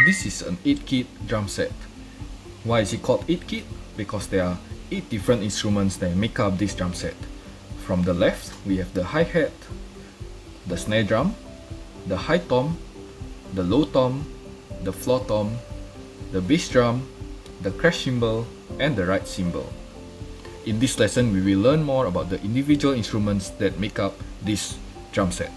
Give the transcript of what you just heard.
This is an 8-kit drum set. Why is it called 8-kit? Because there are 8 different instruments that make up this drum set. From the left, we have the hi-hat, the snare drum, the high tom, the low tom, the floor tom, the bass drum, the crash cymbal, and the ride cymbal. In this lesson, we will learn more about the individual instruments that make up this drum set.